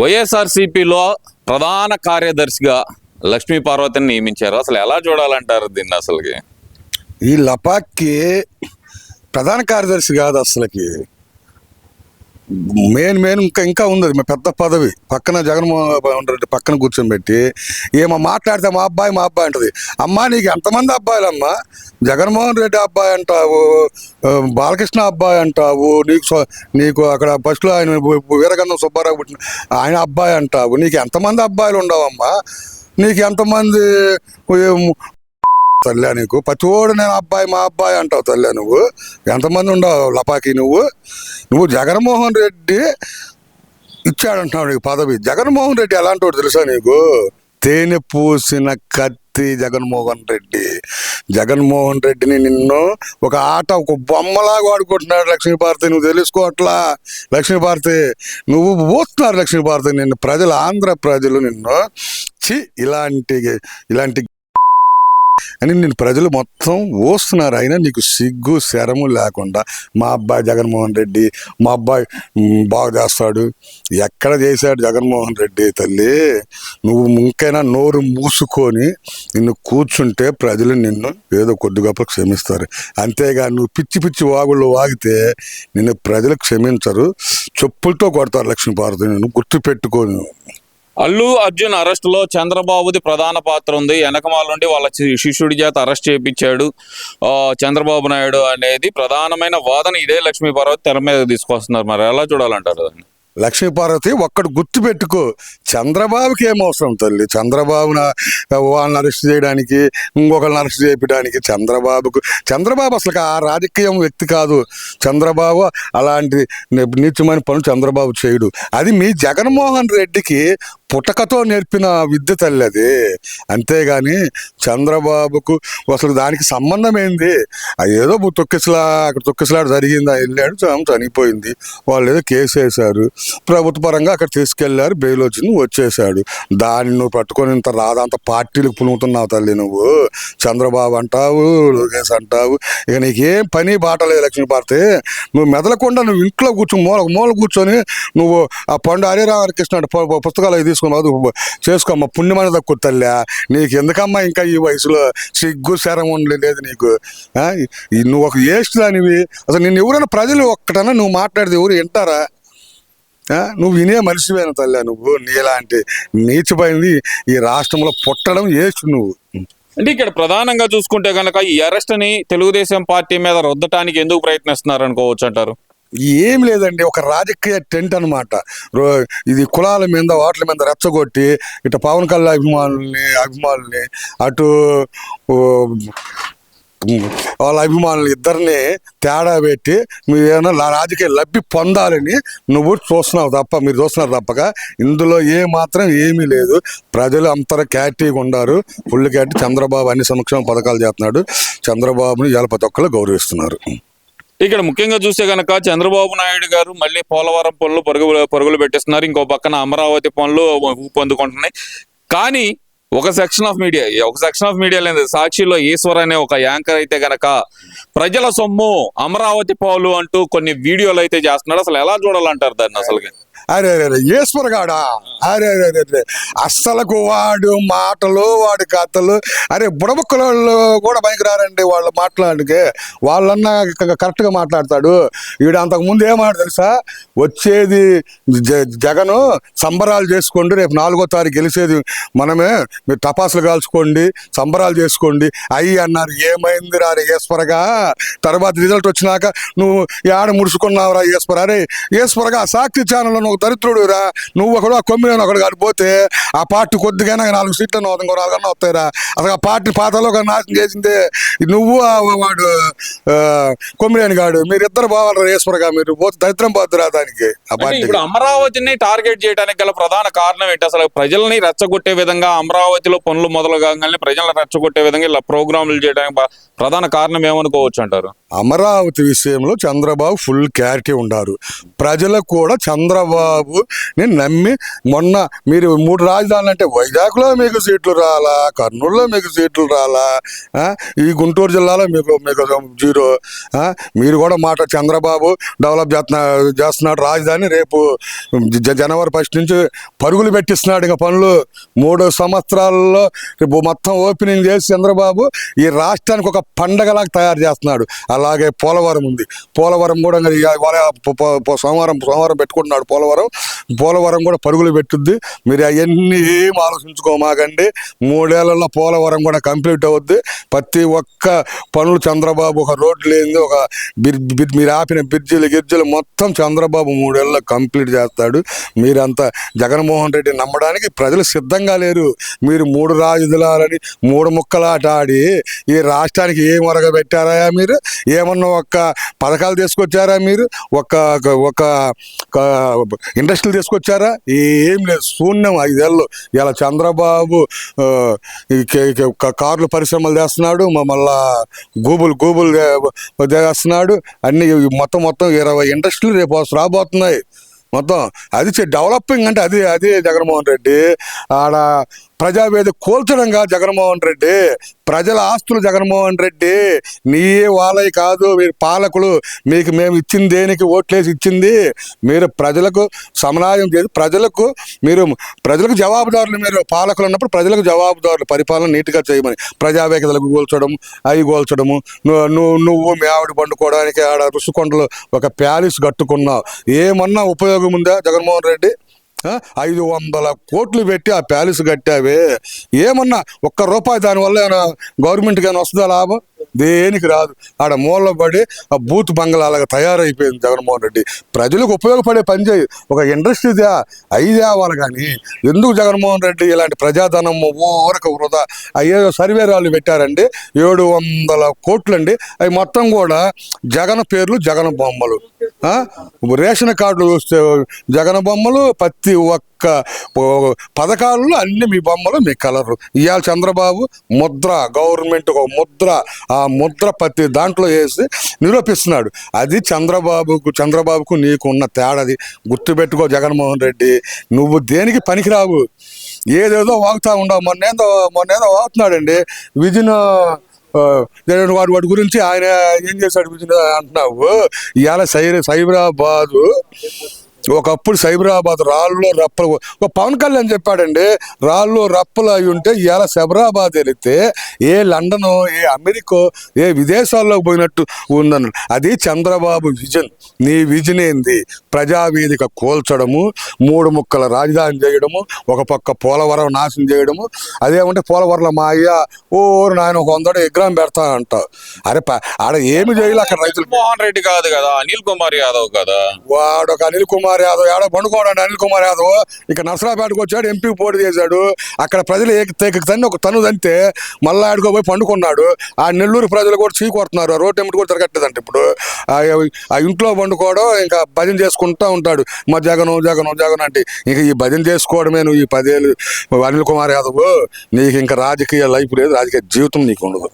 వైఎస్ఆర్సీపీలో ప్రధాన కార్యదర్శిగా లక్ష్మీ పార్వతిని నియమించారు. అసలు ఎలా చూడాలంటారు దీన్ని? అసలుకి ఈ లపాక్కి ప్రధాన కార్యదర్శి కాదు, అసలుకి మెయిన్ ఇంకా ఉంది. అది పెద్ద పదవి. పక్కన జగన్మోహన్ రెడ్డి పక్కన కూర్చోబెట్టి ఏమో మాట్లాడితే మా అబ్బాయి అంటది. అమ్మా నీకు ఎంతమంది అబ్బాయిలమ్మా? జగన్మోహన్ రెడ్డి అబ్బాయి అంటావు, బాలకృష్ణ అబ్బాయి అంటావు, నీకు అక్కడ ఫస్ట్లో ఆయన వీరగంధం సుబ్బారావు పుట్టిన ఆయన అబ్బాయి అంటావు. నీకు ఎంతమంది అబ్బాయిలు ఉండవమ్మా? నీకు ఎంతమంది తల్లా? నీకు ప్రతివాడు నేను అబ్బాయి మా అబ్బాయి అంటావు తల్లా. నువ్వు ఎంతమంది ఉండవు లపాకి? నువ్వు జగన్మోహన్ రెడ్డి ఇచ్చాడంటున్నావు నీకు పదవి. జగన్మోహన్ రెడ్డి ఎలాంటి వాడు తెలుసా నీకు? తేనె పూసిన కత్తి జగన్మోహన్ రెడ్డిని నిన్ను ఒక ఆట, ఒక బొమ్మలాగా వాడుకుంటున్నాడు లక్ష్మీపార్వతి. నువ్వు తెలుసుకోవట్లా లక్ష్మీపార్వతి. నువ్వు పోతున్నారు లక్ష్మీపార్వతి నిన్ను ప్రజలు, ఆంధ్ర ప్రజలు నిన్ను ఇలాంటి అని నేను ప్రజలు మొత్తం ఓస్తున్నారు. అయినా నీకు సిగ్గు శరము లేకుండా మా అబ్బాయి జగన్మోహన్ రెడ్డి, మా అబ్బాయి బాగు చేస్తాడు. ఎక్కడ చేశాడు జగన్మోహన్ రెడ్డి? తల్లి నువ్వు ఇంకైనా నోరు మూసుకొని నిన్ను కూర్చుంటే ప్రజలు నిన్ను ఏదో కొద్ది గొప్ప క్షమిస్తారు. అంతేగా నువ్వు పిచ్చి వాగుళ్ళు వాగితే నిన్ను ప్రజలు క్షమించరు, చెప్పులతో కొడతారు లక్ష్మీపార్వతి. నిన్ను గుర్తుపెట్టుకోను. అల్లు అర్జున్ అరెస్టులో చంద్రబాబుది ప్రధాన పాత్ర ఉంది. వెనకమాల నుండి వాళ్ళ శిష్యుడి చేత అరెస్ట్ చేయించాడు చంద్రబాబు నాయుడు అనేది ప్రధానమైన వాదన. ఇదే లక్ష్మీ పార్వతి తెర మీద తీసుకొస్తున్నారు. మరి ఎలా చూడాలంటారు దాన్ని? లక్ష్మీపార్వతి ఒక్కడు గుర్తు పెట్టుకో, చంద్రబాబుకి ఏమవసరం తల్లి? వాళ్ళని అరెస్ట్ చేయడానికి, ఇంకొకరిని అరెస్ట్ చేయడానికి చంద్రబాబు అసలు ఆ రాజకీయం వ్యక్తి కాదు. చంద్రబాబు అలాంటి నీచమైన పనులు చంద్రబాబు చేయడు. అది మీ జగన్మోహన్ రెడ్డికి పుటకతో నేర్పిన విద్య తల్లి అది. అంతేగాని చంద్రబాబుకు అసలు దానికి సంబంధం ఏంది? ఏదో తొక్కిసలాట జరిగింది, వెళ్ళాడు, చనిపోయింది, వాళ్ళు ఏదో కేసు వేశారు, ప్రభుత్వ పరంగా అక్కడ తీసుకెళ్లారు, బెయిల్ వచ్చింది, వచ్చేసాడు. దాన్ని నువ్వు పట్టుకొని ఇంత రాదంత పార్టీలకు పులుగుతున్నావు తల్లి. నువ్వు చంద్రబాబు అంటావు, లోకేష్ అంటావు, ఇక నీకేం పని బాటలేదు లక్ష్మీపార్వతి. నువ్వు మెదలకుండా నువ్వు ఇంట్లో మూల కూర్చొని నువ్వు ఆ పండు హరిరామకృష్ణ పుస్తకాలు తీసుకున్నావు, చేసుకోమ్మా, పుణ్యమైన తక్కువ తల్లి. నీకు ఎందుకమ్మా ఇంకా ఈ వయసులో సిగ్గు శరం ఉండలేదు నీకు? నువ్వు ఒక వేస్ట్ దానివి. అసలు నిన్ను ఎవరైనా ప్రజలు ఒక్కటన్నా నువ్వు మాట్లాడితే ఎవరు వింటారా? నువ్వు వినే మనిషివేనా తల్లి? నువ్వు నీలాంటి నీచిపోయింది ఈ రాష్ట్రంలో పుట్టడం వేస్ట్ నువ్వు. అంటే ఇక్కడ ప్రధానంగా చూసుకుంటే కనుక ఈ అరెస్ట్ ని తెలుగుదేశం పార్టీ మీద రుద్దటానికి ఎందుకు ప్రయత్నిస్తున్నారు అనుకోవచ్చు అంటారు? ఏం లేదండి, ఒక రాజకీయ టెంట్ అనమాట. ఇది కులాల మీద వాటిల మీద రెచ్చగొట్టి ఇటు పవన్ కళ్యాణ్ అభిమానుల్ని అటు వాళ్ళ అభిమానులు ఇద్దరిని తేడా పెట్టి మీరు ఏమైనా రాజకీయ లబ్ధి పొందాలని మీరు చూస్తున్నారు తప్పక ఇందులో మాత్రం ఏమీ లేదు. ప్రజలు అంతర క్యాటీగా ఉన్నారు, ఫుల్ క్యాటీ. చంద్రబాబు అన్ని సంక్షేమ పథకాలు చేస్తున్నాడు. చంద్రబాబుని ఇవాళ ప్రతి ఒక్కరు గౌరవిస్తున్నారు. ఇక్కడ ముఖ్యంగా చూస్తే కనుక చంద్రబాబు నాయుడు గారు మళ్ళీ పోలవరం పనులు పరుగులు పెట్టిస్తున్నారు. ఇంకో పక్కన అమరావతి పనులు ఊపందుకుంటున్నాయి. కానీ ఒక సెక్షన్ ఆఫ్ మీడియా లేదు. సాక్షిలో ఈశ్వర్ అనే ఒక యాంకర్ అయితే గనక ప్రజల సొమ్ము అమరావతి పౌలు అంటూ కొన్ని వీడియోలు అయితే చేస్తున్నాడు. అసలు ఎలా చూడాలంటారు దాన్ని? అసలు అరే ఈశ్వర్ గాడా, అరే అస్సలకు వాడు మాటలు, వాడి కథలు, బుడబుక్కలు కూడా బయటకు రారండి వాళ్ళు మాట్లాడికే. వాళ్ళన్నా కరెక్ట్గా మాట్లాడతాడు. వీడు అంతకుముందు ఏమాట తెలుసా? వచ్చేది జగను సంబరాలు చేసుకోండి, రేపు 4వ తారీఖు గెలిచేది మనమే, మీరు టపాసులు కాల్చుకోండి, సంబరాలు చేసుకోండి అయ్యి అన్నారు. ఏమైంది రా ఈశ్వరగా? తర్వాత రిజల్ట్ వచ్చినాక నువ్వు ఏడ ముడుచుకున్నావురా ఈశ్వర? అరే ఈశ్వరగా, సాక్షి ఛానల్లో నువ్వు దరిద్రుడు రా. నువ్వు ఒకడు, ఆ కొమ్మిడిని ఒకడు కాడిపోతే ఆ పార్టీ కొద్దిగానే 4 సీట్లను అవుతాం, 4 వస్తాయిరా. అసలు ఆ పార్టీ పాతలో ఒక నాశనం చేసిందే నువ్వు, వాడు కొమ్మిడిని గాడు. మీరిద్దరు బావాలరా ఈశ్వరగా, మీరు పోతే దరిద్రం పోద్దురా దానికి. ఆ పార్టీ ఇప్పుడు అమరావతిని టార్గెట్ చేయడానికి గల ప్రధాన కారణం ఏంటి? అసలు ప్రజల్ని రెచ్చగొట్టే విధంగా అమరావతిలో పనులు మొదలు కాగానే ప్రజలను రెచ్చగొట్టే విధంగా ఇలా ప్రోగ్రాంలు చేయడానికి ప్రధాన కారణం ఏమనుకోవచ్చు అంటారు? అమరావతి విషయంలో చంద్రబాబు ఫుల్ క్లారిటీ ఉన్నారు. ప్రజలకు కూడా చంద్రబాబుని నమ్మి మొన్న మీరు 3 రాజధానులు అంటే వైజాగ్లో మీకు సీట్లు రాలా, కర్నూలులో మీకు సీట్లు రాలా, ఈ గుంటూరు జిల్లాలో మీకు మీకు 0. మీరు కూడా చంద్రబాబు డెవలప్ చేస్తున్నాడు రాజధాని. రేపు జనవరి 1 నుంచి పరుగులు పెట్టిస్తున్నాడు. ఇంకా పనులు 3 సంవత్సరాల్లో రేపు మొత్తం ఓపెనింగ్ చేసి చంద్రబాబు ఈ రాష్ట్రానికి ఒక పండగలాగా తయారు చేస్తున్నాడు. అలాగే పోలవరం ఉంది. పోలవరం కూడా సోమవారం పెట్టుకుంటున్నాడు. పోలవరం కూడా పరుగులు పెట్టుద్ది. మీరు అవన్నీ ఏం ఆలోచించుకోమాకండి. 3 ఏళ్లలో పోలవరం కూడా కంప్లీట్ అవుద్ది. ప్రతి ఒక్క పనులు చంద్రబాబు, ఒక రోడ్లు లేని, ఒక మీరు ఆపిన గిర్జీలు మొత్తం చంద్రబాబు 3 ఏళ్ళలో కంప్లీట్ చేస్తాడు. మీరంతా జగన్మోహన్ రెడ్డి నమ్మడానికి ప్రజలు సిద్ధంగా లేరు. మీరు 3 రాజధానులని 3 ముక్కలాట ఆడి ఈ రాష్ట్రానికి ఏం ఒరగబెట్టారా? మీరు ఏమన్నా ఒక్క పథకాలు తీసుకొచ్చారా? మీరు ఒక ఇండస్ట్రీలు తీసుకొచ్చారా? ఏం లేదు, శూన్యం 5 ఏళ్ళు. ఇలా చంద్రబాబు కార్లు పరిశ్రమలు చేస్తున్నాడు, మళ్ళా గూగుల్ చేస్తున్నాడు. అన్ని మొత్తం 20 ఇండస్ట్రీలు రేపు రాబోతున్నాయి. మొత్తం అది డెవలపింగ్ అంటే అది జగన్మోహన్ రెడ్డి. ఆడ ప్రజావేదిక కూల్చడంగా జగన్మోహన్ రెడ్డి. ప్రజల ఆస్తులు జగన్మోహన్ రెడ్డి. నీ వాళ్ళవి కాదు. మీరు పాలకులు. మీకు మేము ఇచ్చింది దేనికి? ఓట్లేసి ఇచ్చింది. మీరు ప్రజలకు సమన్వయం చేసి ప్రజలకు జవాబుదారులు. మీరు పాలకులు ఉన్నప్పుడు ప్రజలకు జవాబుదారులు. పరిపాలన నీట్గా చేయమని ప్రజావేదికలకు కూల్చడము. నువ్వు మీ ఆవిడ పండుకోవడానికి ఆడ రుషికొండలు ఒక ప్యాలెస్ కట్టుకున్నావు. ఏమన్నా ఉపయోగం ఉందా జగన్మోహన్ రెడ్డి? 500 కోట్లు పెట్టి ఆ ప్యాలెస్ కట్టావే, ఏమన్నా ₹1 దానివల్ల ఏమైనా గవర్నమెంట్కి ఏమైనా వస్తుందా లాభం? దేనికి రాదు. ఆడ మూలలో పడి ఆ బూత్ బంగ్లాలాగా తయారైపోయింది జగన్మోహన్ రెడ్డి. ప్రజలకు ఉపయోగపడే పని చేయి. ఒక ఇండస్ట్రీ అవ్వాలి. కానీ ఎందుకు జగన్మోహన్ రెడ్డి ఇలాంటి ప్రజాధనం ఊరక వృధా? అయ్యేదో సర్వే రాళ్ళు పెట్టారండి, 700 కోట్లు అండి. అవి మొత్తం కూడా జగన్ పేర్లు, జగన్ బొమ్మలు. రేషన్ కార్డులు చూస్తే జగన్ బొమ్మలు, ప్రతి ఒక్క పథకాలలో అన్ని మీ బొమ్మలు, మీ కలరు. ఇవాళ చంద్రబాబు ముద్ర, గవర్నమెంట్ ఒక ముద్ర, ఆ ముద్ర ప్రతి దాంట్లో వేసి నిరూపిస్తున్నాడు. అది చంద్రబాబుకు నీకు ఉన్న తేడాది. గుర్తుపెట్టుకో జగన్మోహన్ రెడ్డి. నువ్వు దేనికి పనికిరావు. ఏదేదో వాగుతా ఉండవు. మొన్నేదో వాగుతున్నాడండి విజన్ వాడి గురించి. ఆయన ఏం చేశాడు విజన్ అంటున్నావు. ఇవాళ సైబరాబాదు ఒకప్పుడు సైబరాబాద్ రాళ్ళు రప్పలు. ఒక పవన్ కళ్యాణ్ చెప్పాడండి, రాళ్ళు రప్పలు అయి ఉంటే ఇవాళ సైబరాబాద్ వెళితే ఏ లండనో, ఏ అమెరికో, ఏ విదేశాల్లోకి పోయినట్టు ఉందన్నాడు. అది చంద్రబాబు విజన్. నీ విజన్ ఏంది? ప్రజావేదిక కూల్చడము, 3 ముక్కల రాజధాని చేయడము, ఒక పక్క పోలవరం నాశనం చేయడము. అదేమంటే పోలవరంలో మా అయ్య నాయన ఒక 100 ఎగ్రామ్ పెడతా అంటావు. అరే ఆడ ఏమి చేయాలి? అక్కడ రైతులు మోహన్ రెడ్డి కాదు కదా, అనిల్ కుమార్ యాదవ్ కదా. వాడు ఒక అనిల్ కుమార్ యాదవ్ ఏడో పండుకోవడానికి. అనిల్ కుమార్ యాదవ్ ఇక్కడ నర్సరాపేటకు వచ్చాడు, ఎంపీ పోటీ చేశాడు. అక్కడ ప్రజలు ఒక తను తంతే మళ్ళా ఆడుకోపోయి పండుకున్నాడు. ఆ నెల్లూరు ప్రజలు కూడా చీకొడుతున్నారు. రోడ్డు ఎమ్మటి కూడా తిరగట్లేదంటే ఇప్పుడు ఆ ఇంట్లో పండుకోవడం, ఇంకా భజన చేసుకుంటూ ఉంటాడు. మా జగన్ అంటే ఇంక ఈ భజన చేసుకోవడమే. నువ్వు ఈ 10 ఏళ్ళు అనిల్ కుమార్ యాదవ్, నీకు ఇంకా రాజకీయ లైఫ్ లేదు, రాజకీయ జీవితం నీకు ఉండదు.